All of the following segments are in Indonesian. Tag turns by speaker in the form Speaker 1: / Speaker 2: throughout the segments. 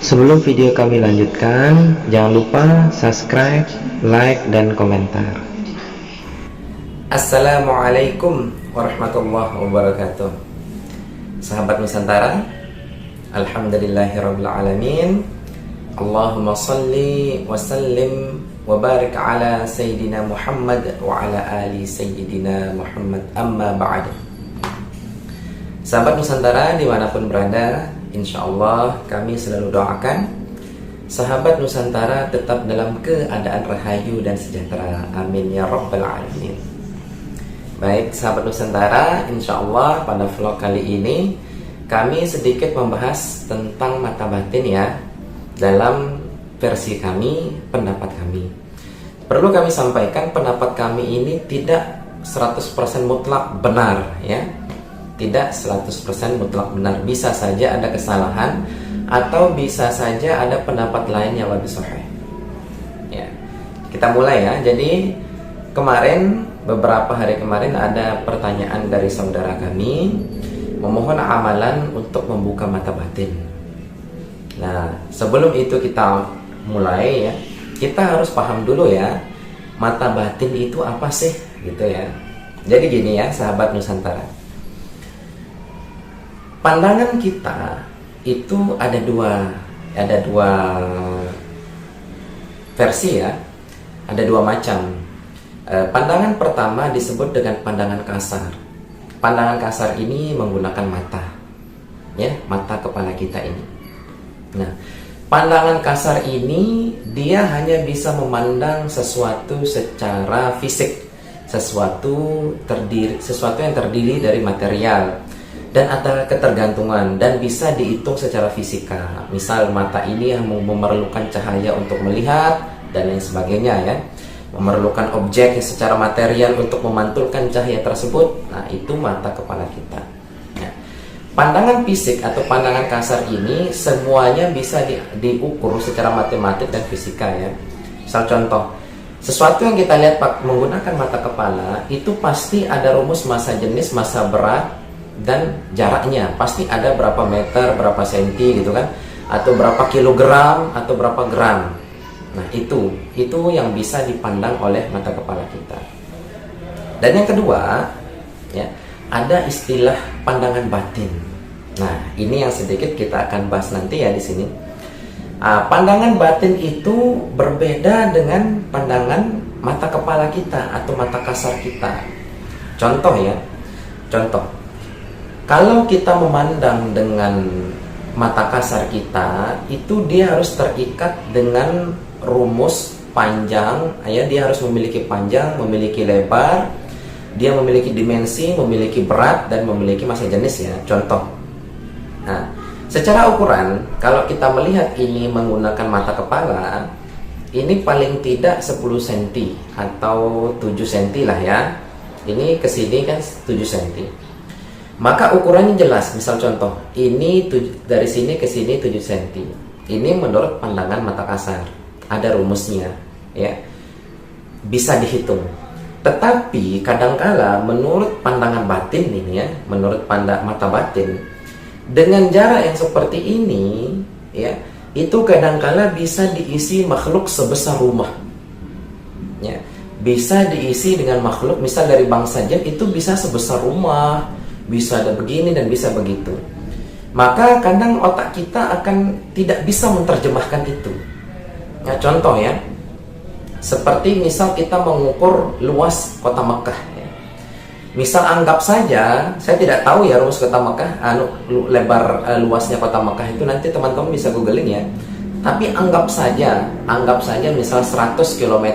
Speaker 1: Sebelum video kami lanjutkan, jangan lupa subscribe, like, dan komentar.
Speaker 2: Assalamualaikum warahmatullahi wabarakatuh. Sahabat Nusantara, alhamdulillahirrabbilalamin. Allahumma salli wa sallim wa barik ala Sayyidina Muhammad wa ala ali Sayyidina Muhammad, amma ba'd. Sahabat Nusantara dimanapun berada, insya Allah kami selalu doakan sahabat Nusantara tetap dalam keadaan rahayu dan sejahtera. Amin ya rabbal alamin. Baik sahabat Nusantara, insya Allah pada vlog kali ini kami sedikit membahas tentang mata batin ya, dalam versi kami, pendapat kami. Perlu kami sampaikan, pendapat kami ini tidak 100% mutlak benar ya. Tidak 100% mutlak benar. Bisa saja ada kesalahan, atau bisa saja ada pendapat lain yang lebih sahih ya. Kita mulai ya. Jadi kemarin, beberapa hari kemarin ada pertanyaan dari saudara kami memohon amalan untuk membuka mata batin. Nah, sebelum itu kita mulai ya, kita harus paham dulu ya, mata batin itu apa sih gitu ya. Jadi gini ya sahabat Nusantara, pandangan kita itu ada dua versi ya, ada dua macam. Pandangan pertama disebut dengan pandangan kasar. Pandangan kasar ini menggunakan mata, ya, mata kepala kita ini. Nah, pandangan kasar ini dia hanya bisa memandang sesuatu secara fisik, sesuatu yang terdiri dari material dan ada ketergantungan dan bisa dihitung secara fisika. Misal mata ini yang memerlukan cahaya untuk melihat dan lain sebagainya ya, memerlukan objek secara material untuk memantulkan cahaya tersebut. Nah, itu mata kepala kita. Nah, pandangan fisik atau pandangan kasar ini semuanya bisa diukur secara matematik dan fisika ya. Misal contoh, sesuatu yang kita lihat menggunakan mata kepala itu pasti ada rumus massa jenis, massa berat, dan jaraknya pasti ada berapa meter, berapa senti gitu kan, atau berapa kilogram, atau berapa gram. Nah, itu yang bisa dipandang oleh mata kepala kita. Dan yang kedua ya, ada istilah pandangan batin. Nah, ini yang sedikit kita akan bahas nanti ya di sini. Pandangan batin itu berbeda dengan pandangan mata kepala kita atau mata kasar kita. Contoh ya, kalau kita memandang dengan mata kasar kita, itu dia harus terikat dengan rumus panjang ya. Dia harus memiliki panjang, memiliki lebar, dia memiliki dimensi, memiliki berat, dan memiliki massa jenis ya. Contoh, nah, secara ukuran kalau kita melihat ini menggunakan mata kepala, ini paling tidak 10 cm atau 7 cm lah ya. Ini ke sini kan 7 cm. Maka ukurannya jelas. Misal contoh, ini dari sini ke sini 7 cm. Ini menurut pandangan mata kasar, ada rumusnya ya, bisa dihitung. Tetapi kadangkala menurut pandangan batin ini ya, menurut mata batin, dengan jarak yang seperti ini ya, itu kadangkala bisa diisi makhluk sebesar rumah ya. Bisa diisi dengan makhluk, misal dari bangsa jin itu bisa sebesar rumah, bisa ada begini dan bisa begitu. Maka kadang otak kita akan tidak bisa menerjemahkan itu. Nah, contoh ya, seperti misal kita mengukur luas kota Mekah ya. Misal anggap saja, saya tidak tahu ya rumus kota Mekah, lebar luasnya kota Mekah itu, nanti teman-teman bisa googling ya. Tapi anggap saja misal 100 km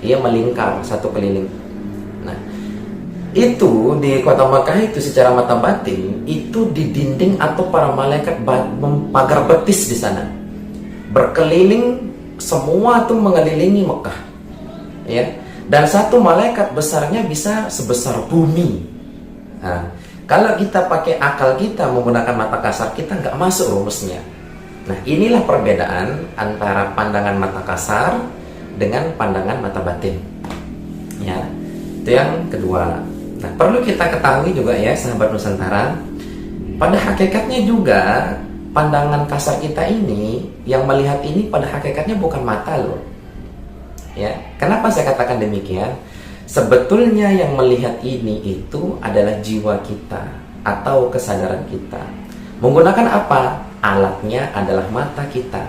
Speaker 2: ia melingkar satu keliling. Nah, itu di kota Makkah itu secara mata batin itu di dinding atau para malaikat pagar betis di sana berkeliling, semua tuh mengelilingi Mekah ya. Dan satu malaikat besarnya bisa sebesar bumi. Nah, kalau kita pakai akal kita menggunakan mata kasar kita nggak masuk rumusnya. Nah, inilah perbedaan antara pandangan mata kasar dengan pandangan mata batin ya. Itu yang kedua. Nah, perlu kita ketahui juga ya sahabat Nusantara, pada hakikatnya juga pandangan kasar kita ini, yang melihat ini pada hakikatnya bukan mata loh. Ya, kenapa saya katakan demikian? Sebetulnya yang melihat ini itu adalah jiwa kita atau kesadaran kita. Menggunakan apa? Alatnya adalah mata kita.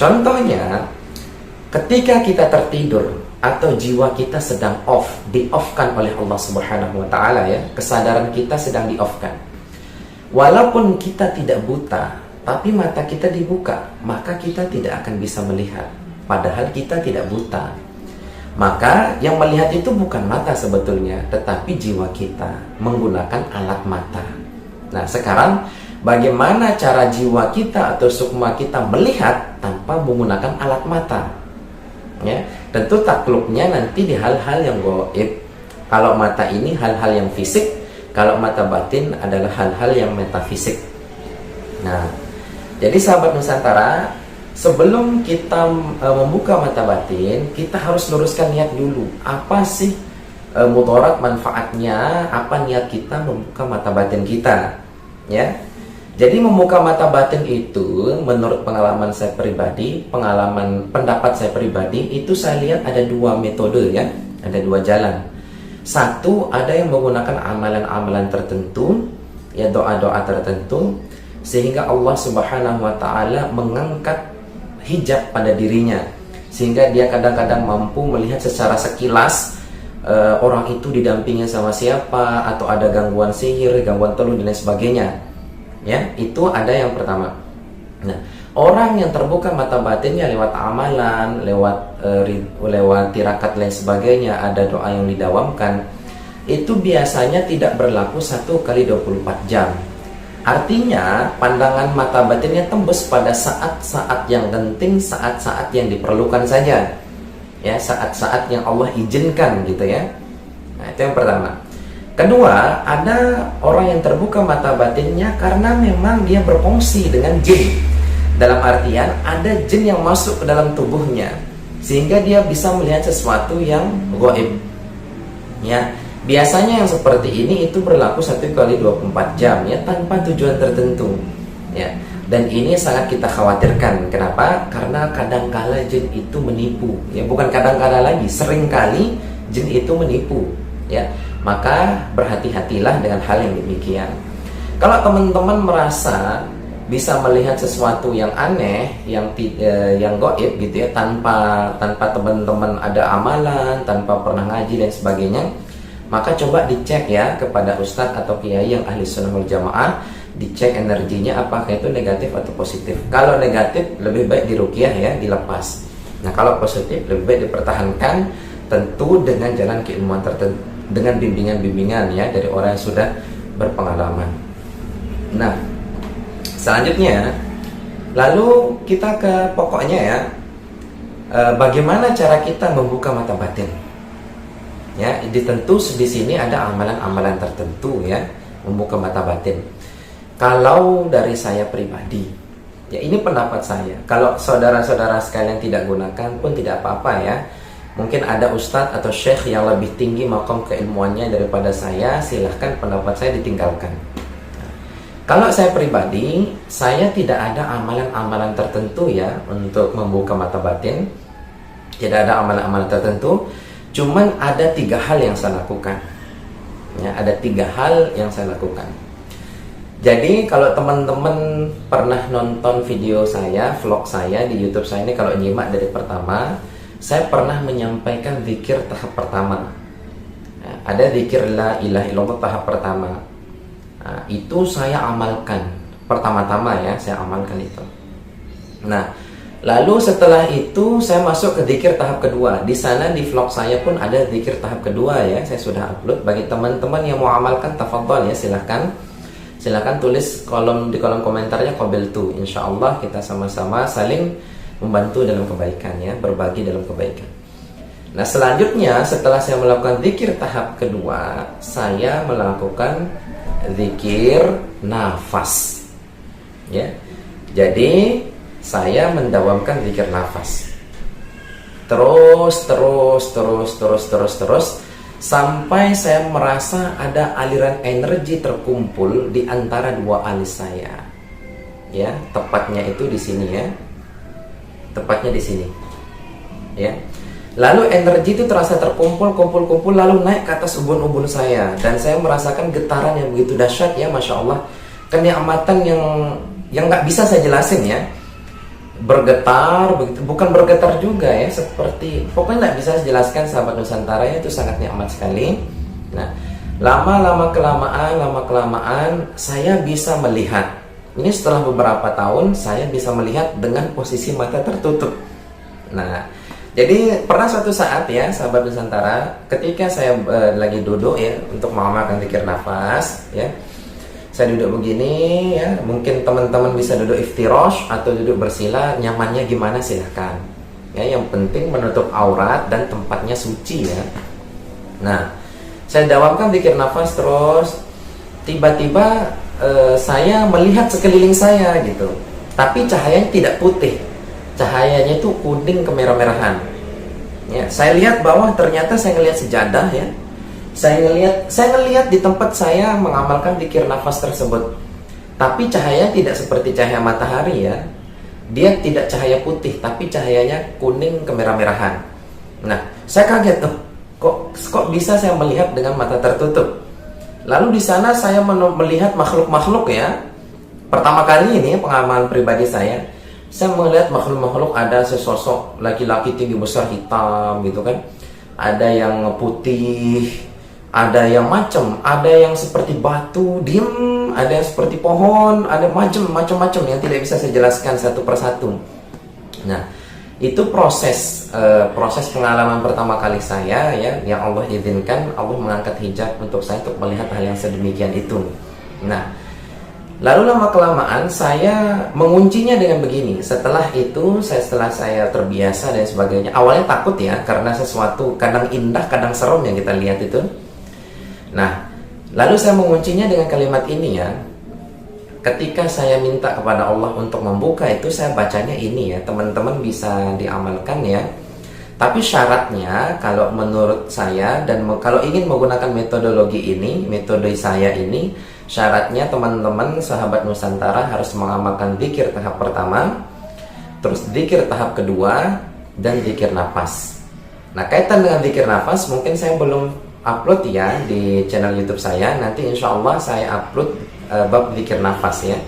Speaker 2: Contohnya, ketika kita tertidur atau jiwa kita sedang di-off-kan oleh Allah Subhanahu wa taala ya, kesadaran kita sedang di-off-kan. Walaupun kita tidak buta, tapi mata kita dibuka, maka kita tidak akan bisa melihat. Padahal kita tidak buta. Maka yang melihat itu bukan mata sebetulnya, tetapi jiwa kita menggunakan alat mata. Nah, sekarang bagaimana cara jiwa kita atau sukma kita melihat tanpa menggunakan alat mata? Ya, tentu takluknya nanti di hal-hal yang gaib. Kalau mata ini hal-hal yang fisik, kalau mata batin adalah hal-hal yang metafisik. Nah, jadi sahabat Nusantara, sebelum kita membuka mata batin, kita harus luruskan niat dulu. Apa sih mudarat manfaatnya? Apa niat kita membuka mata batin kita? Ya. Jadi membuka mata batin itu menurut pengalaman saya pribadi, pendapat saya pribadi, itu saya lihat ada dua metode ya, ada dua jalan. Satu, ada yang menggunakan amalan-amalan tertentu, ya doa-doa tertentu, sehingga Allah Subhanahu wa taala mengangkat hijab pada dirinya, sehingga dia kadang-kadang mampu melihat secara sekilas orang itu didampingi sama siapa, atau ada gangguan sihir, gangguan telur dan lain sebagainya. Ya, itu ada yang pertama. Nah, orang yang terbuka mata batinnya lewat amalan, lewat tirakat lain sebagainya, ada doa yang didawamkan, itu biasanya tidak berlaku 1 kali 24 jam. Artinya pandangan mata batinnya tembus pada saat-saat yang penting, saat-saat yang diperlukan saja. Ya, saat-saat yang Allah izinkan gitu ya. Nah, itu yang pertama. Kedua, ada orang yang terbuka mata batinnya karena memang dia berfungsi dengan jin. Dalam artian ada jin yang masuk ke dalam tubuhnya, sehingga dia bisa melihat sesuatu yang gaib. Ya, biasanya yang seperti ini itu berlaku 1 kali 24 jam ya, tanpa tujuan tertentu. Ya, dan ini sangat kita khawatirkan. Kenapa? Karena kadang-kala jin itu menipu. Ya, bukan kadang-kala lagi, seringkali jin itu menipu. Ya, maka berhati-hatilah dengan hal yang demikian. Kalau teman-teman merasa bisa melihat sesuatu yang aneh, yang gaib gitu ya, tanpa teman-teman ada amalan, tanpa pernah ngaji dan sebagainya, maka coba dicek ya kepada ustadz atau kiai yang ahli sunnah wal jamaah, dicek energinya apakah itu negatif atau positif. Kalau negatif lebih baik diruqyah ya, dilepas. Nah, kalau positif lebih baik dipertahankan, tentu dengan jalan keilmuan tertentu, dengan bimbingan-bimbingan ya dari orang yang sudah berpengalaman. Nah, selanjutnya, lalu kita ke pokoknya ya, bagaimana cara kita membuka mata batin? Ya, tentu di sini ada amalan-amalan tertentu ya, membuka mata batin. Kalau dari saya pribadi, ya ini pendapat saya. Kalau saudara-saudara sekalian tidak gunakan pun tidak apa-apa ya. Mungkin ada ustadz atau syekh yang lebih tinggi maqam keilmuannya daripada saya, silahkan pendapat saya ditinggalkan. Kalau saya pribadi, saya tidak ada amalan-amalan tertentu ya untuk membuka mata batin. Tidak ada amalan-amalan tertentu, cuman ada 3 hal yang saya lakukan. Ya, ada 3 hal yang saya lakukan. Jadi kalau teman-teman pernah nonton video saya, vlog saya di YouTube saya ini, kalau nyimak dari pertama, saya pernah menyampaikan zikir tahap pertama. Nah, ada zikir la ilaha illallah tahap pertama. Nah, itu saya amalkan pertama-tama ya, saya amalkan itu. Nah, lalu setelah itu saya masuk ke zikir tahap kedua. Di sana di vlog saya pun ada zikir tahap kedua ya, saya sudah upload. Bagi teman-teman yang mau amalkan, tafadhol ya, silakan tulis di kolom komentarnya qabiltu. Insyaallah kita sama-sama saling membantu dalam kebaikan ya, berbagi dalam kebaikan. Nah, selanjutnya setelah saya melakukan zikir tahap kedua, saya melakukan zikir nafas. Ya. Jadi saya mendawamkan zikir nafas. Terus sampai saya merasa ada aliran energi terkumpul di antara 2 alis saya. ya, tepatnya itu di sini ya, tepatnya di sini ya. Lalu energi itu terasa terkumpul, kumpul, lalu naik ke atas ubun-ubun saya, dan saya merasakan getaran yang begitu dahsyat ya, masya Allah, kenikmatan yang nggak bisa saya jelasin ya, bergetar begitu, bukan bergetar juga ya, seperti pokoknya nggak bisa saya jelaskan sahabat Nusantara ya, itu sangat nikmat sekali. Nah, lama kelamaan saya bisa melihat. Ini setelah beberapa tahun saya bisa melihat dengan posisi mata tertutup. Nah, jadi pernah suatu saat ya sahabat Nusantara, ketika saya lagi duduk ya untuk mengamalkan zikir nafas ya, saya duduk begini ya, mungkin teman-teman bisa duduk iftirosh atau duduk bersila, nyamannya gimana silahkan ya, yang penting menutup aurat dan tempatnya suci ya. Nah, saya dawamkan zikir nafas terus, tiba-tiba saya melihat sekeliling saya gitu, tapi cahayanya tidak putih, cahayanya itu kuning kemerah-merahan ya. Saya lihat bawah, ternyata saya ngelihat sejadah ya, saya ngelihat di tempat saya mengamalkan zikir nafas tersebut, tapi cahayanya tidak seperti cahaya matahari ya, dia tidak cahaya putih tapi cahayanya kuning kemerah-merahan. Nah, saya kaget tuh, kok bisa saya melihat dengan mata tertutup. Lalu di sana saya melihat makhluk-makhluk ya. Pertama kali ini pengalaman pribadi saya melihat makhluk-makhluk, ada sesosok laki-laki tinggi besar hitam gitu kan. Ada yang putih, ada yang ada yang seperti batu diem, ada yang seperti pohon, ada macam-macam yang tidak bisa saya jelaskan satu persatu. Nah, itu proses pengalaman pertama kali saya ya, yang Allah izinkan, Allah mengangkat hijab untuk saya untuk melihat hal yang sedemikian itu. Nah, lalu lama kelamaan saya menguncinya dengan begini. Setelah saya terbiasa dan sebagainya, awalnya takut ya, karena sesuatu kadang indah kadang serem yang kita lihat itu. Nah, lalu saya menguncinya dengan kalimat ini ya. Ketika saya minta kepada Allah untuk membuka itu, saya bacanya ini ya, teman-teman bisa diamalkan ya. Tapi syaratnya kalau menurut saya, dan kalau ingin menggunakan metodologi ini, metode saya ini, syaratnya teman-teman sahabat Nusantara harus mengamalkan zikir tahap pertama, terus zikir tahap kedua, dan zikir nafas. Nah, kaitan dengan zikir nafas mungkin saya belum upload ya di channel YouTube saya. Nanti insya Allah saya upload bab zikir nafas ya.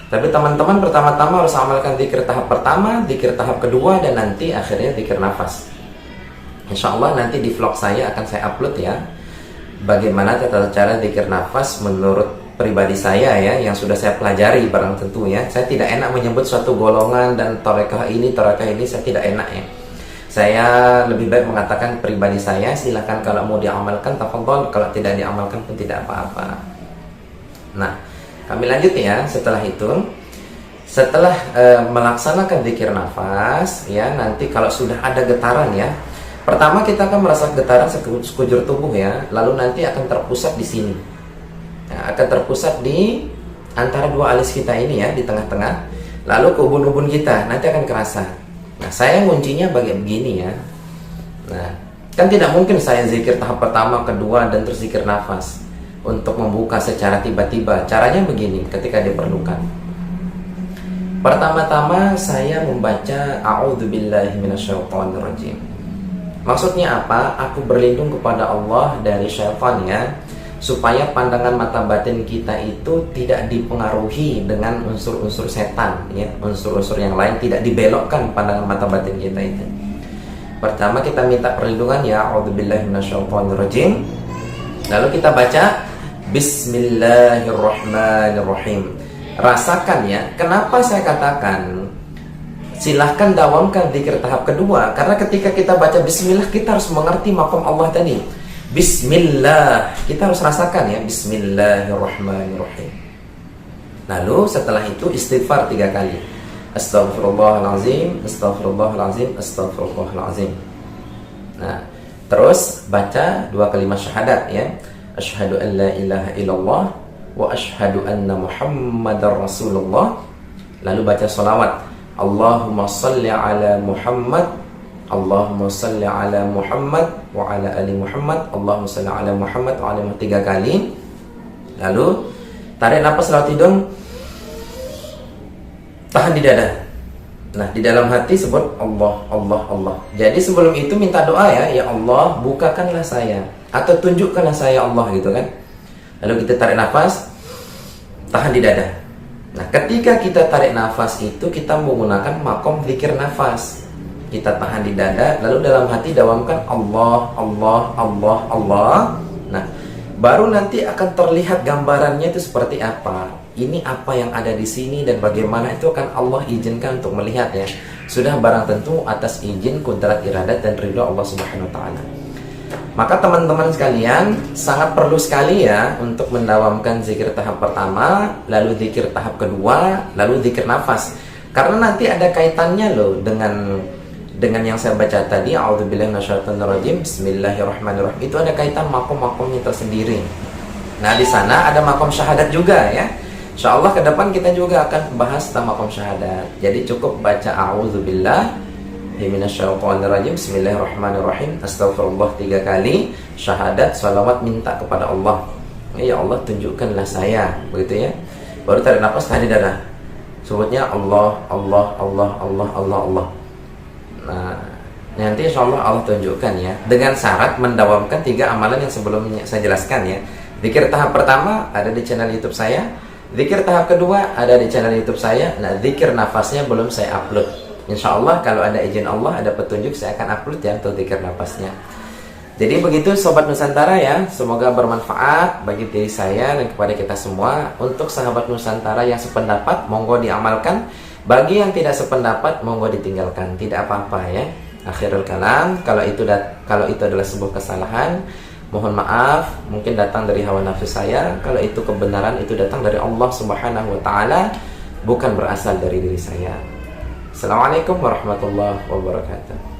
Speaker 2: Tapi teman-teman pertama-tama harus amalkan zikir tahap pertama, zikir tahap kedua, dan nanti akhirnya zikir nafas. Insya Allah nanti di vlog saya akan saya upload ya, bagaimana tata cara zikir nafas menurut pribadi saya ya, yang sudah saya pelajari barang tentu ya. Saya tidak enak menyebut suatu golongan dan torekah ini, saya tidak enak ya. Saya lebih baik mengatakan pribadi saya, silahkan kalau mau diamalkan tafadhol, kalau tidak diamalkan pun tidak apa-apa. Nah, kami lanjut ya. Setelah melaksanakan zikir nafas ya, nanti kalau sudah ada getaran ya, pertama kita akan merasa getaran sekujur tubuh ya, lalu nanti akan terpusat di sini. Nah, akan terpusat di antara dua alis kita ini ya, di tengah-tengah, lalu ke ubun-ubun kita nanti akan kerasa. Nah, saya kuncinya begini ya. Nah, kan tidak mungkin saya zikir tahap pertama, kedua, dan terus zikir nafas untuk membuka secara tiba-tiba. Caranya begini ketika diperlukan. Pertama-tama saya membaca a'udzubillahi minasyaitonirrajim. Maksudnya apa? Aku berlindung kepada Allah dari syaitan ya, supaya pandangan mata batin kita itu tidak dipengaruhi dengan unsur-unsur setan ya, unsur-unsur yang lain, tidak dibelokkan pandangan mata batin kita itu. Pertama kita minta perlindungan ya, a'udzubillahi minasyaitonirrajim. Lalu kita baca Bismillahirrahmanirrahim. Rasakan ya, kenapa saya katakan silahkan dawamkan zikir tahap kedua, karena ketika kita baca bismillah kita harus mengerti maqam Allah tadi. Bismillah, kita harus rasakan ya, Bismillahirrahmanirrahim. Lalu setelah itu istighfar 3 kali. Astaghfirullahalazim, astaghfirullahalazim, astaghfirullahalazim. Nah, terus baca 2 kalimat syahadat ya. Asyhadu an la ilaha illallah wa asyhadu anna Muhammadar Rasulullah. Lalu baca sholawat. Allahumma salli ala Muhammad, Allahumma salli ala Muhammad wa ala ali Muhammad, Allahumma salli ala Muhammad wa ala 3 kali. Lalu tarik nafas lewat hidung. tahan di dada. Nah, di dalam hati sebut Allah, Allah, Allah. Jadi sebelum itu minta doa ya Allah bukakanlah saya atau tunjukkanlah saya Allah gitu kan. Lalu kita tarik nafas, tahan di dada. Nah, ketika kita tarik nafas itu kita menggunakan makom zikir nafas. Kita tahan di dada, lalu dalam hati dawamkan Allah, Allah, Allah, Allah. Nah, baru nanti akan terlihat gambarannya itu seperti apa. Ini apa yang ada di sini dan bagaimana itu akan Allah izinkan untuk melihat ya. Sudah barang tentu atas izin, kudrat, iradat dan ridho Allah Subhanahu wa taala. Maka teman-teman sekalian sangat perlu sekali ya untuk mendawamkan zikir tahap pertama, lalu zikir tahap kedua, lalu zikir nafas. Karena nanti ada kaitannya loh dengan yang saya baca tadi, a'udzubillahi minasyaitonirrajim, bismillahirrahmanirrahim. Itu ada kaitan makom-makomnya tersendiri. Nah, di sana ada makom syahadat juga ya. Insyaallah ke depan kita juga akan bahas tentang makom syahadat. Jadi cukup baca a'udzubillahi minasyaitonirrajim, bismillahirrahmanirrahim, astagfirullah 3 kali, syahadat, salawat minta kepada Allah. Ya Allah tunjukkanlah saya, begitu ya. Baru tarik nafas, tahan di dada. Sebutnya Allah, Allah, Allah, Allah, Allah, Allah. Nah, nanti insya Allah Allah tunjukkan ya. Dengan syarat mendawamkan 3 amalan yang sebelumnya saya jelaskan ya. Zikir tahap pertama ada di channel YouTube saya. Zikir tahap kedua ada di channel YouTube saya. Nah, zikir nafasnya belum saya upload. Insya Allah kalau ada izin Allah, ada petunjuk, saya akan upload ya untuk zikir nafasnya. Jadi begitu Sobat Nusantara ya. Semoga bermanfaat bagi diri saya dan kepada kita semua. Untuk sahabat Nusantara yang sependapat, monggo diamalkan. Bagi yang tidak sependapat, monggo ditinggalkan. Tidak apa-apa ya. Akhirul kalam, kalau itu adalah sebuah kesalahan, mohon maaf, mungkin datang dari hawa nafsu saya. Kalau itu kebenaran, itu datang dari Allah Subhanahu wa taala, bukan berasal dari diri saya. Assalamualaikum warahmatullahi wabarakatuh.